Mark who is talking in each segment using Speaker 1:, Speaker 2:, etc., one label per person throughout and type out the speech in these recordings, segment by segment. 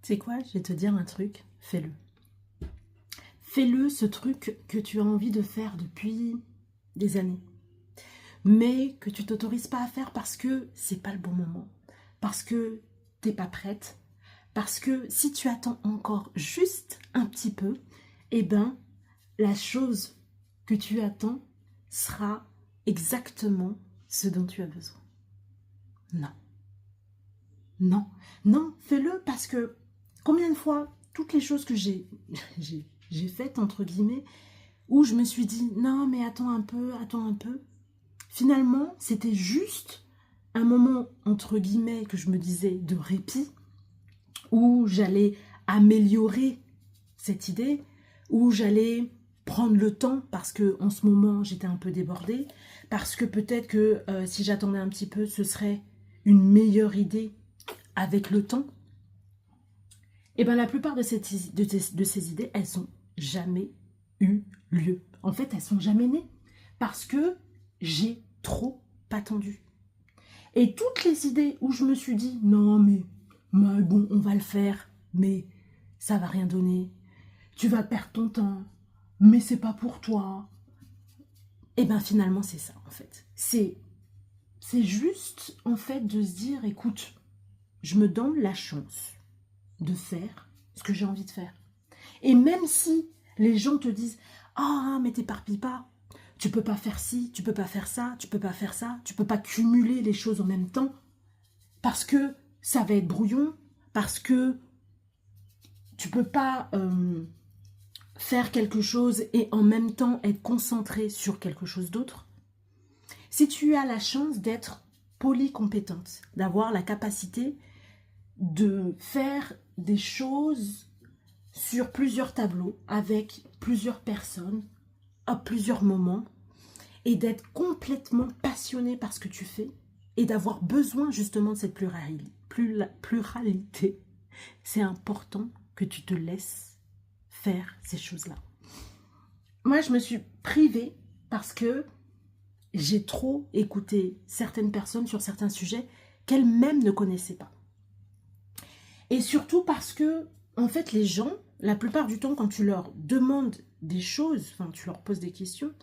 Speaker 1: Tu sais quoi, je vais te dire un truc, fais-le. Fais-le, ce truc que tu as envie de faire depuis des années, mais que tu t'autorises pas à faire parce que c'est pas le bon moment, parce que t'es pas prête, parce que si tu attends encore juste un petit peu, eh ben, la chose que tu attends sera exactement ce dont tu as besoin. Non. Non, non, fais-le parce que combien de fois, toutes les choses que j'ai faites, entre guillemets, où je me suis dit, non mais attends un peu, finalement c'était juste un moment, entre guillemets, que je me disais de répit, où j'allais améliorer cette idée, où j'allais prendre le temps parce que en ce moment j'étais un peu débordée, parce que peut-être que si j'attendais un petit peu, ce serait une meilleure idée avec le temps. Et bien la plupart de ces idées, elles n'ont jamais eu lieu. En fait, elles sont jamais nées parce que j'ai trop attendu. Et toutes les idées où je me suis dit, non mais bon, on va le faire, mais ça va rien donner, tu vas perdre ton temps, mais c'est pas pour toi. Et bien finalement c'est ça en fait. C'est juste en fait de se dire, écoute, je me donne la chance de faire ce que j'ai envie de faire. Et même si les gens te disent « Ah, mais t'éparpilles pas, tu peux pas faire ci, tu peux pas faire ça, tu peux pas faire ça, tu peux pas cumuler les choses en même temps, parce que ça va être brouillon, parce que tu peux pas faire quelque chose et en même temps être concentré sur quelque chose d'autre. » Si tu as la chance d'être polycompétente, d'avoir la capacité de faire des choses sur plusieurs tableaux, avec plusieurs personnes, à plusieurs moments, et d'être complètement passionné par ce que tu fais, et d'avoir besoin justement de cette pluralité, c'est important que tu te laisses faire ces choses-là. Moi, je me suis privée parce que j'ai trop écouté certaines personnes sur certains sujets qu'elles-mêmes ne connaissaient pas. Et surtout parce que, en fait, les gens, la plupart du temps, quand tu leur demandes des choses, enfin, tu leur poses des questions,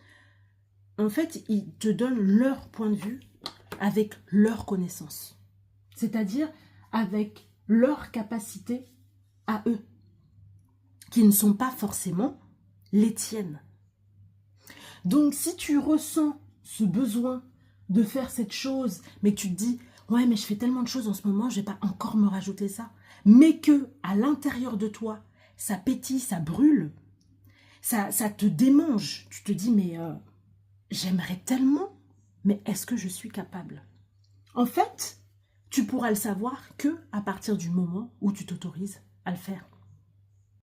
Speaker 1: en fait, ils te donnent leur point de vue avec leur connaissance. C'est-à-dire avec leur capacité à eux, qui ne sont pas forcément les tiennes. Donc, si tu ressens ce besoin de faire cette chose, mais que tu te dis, ouais, mais je fais tellement de choses en ce moment, je ne vais pas encore me rajouter ça, mais que à l'intérieur de toi, ça pétille, ça brûle, ça te démange. Tu te dis, mais j'aimerais tellement, mais est-ce que je suis capable? En fait, tu pourras le savoir que à partir du moment où tu t'autorises à le faire.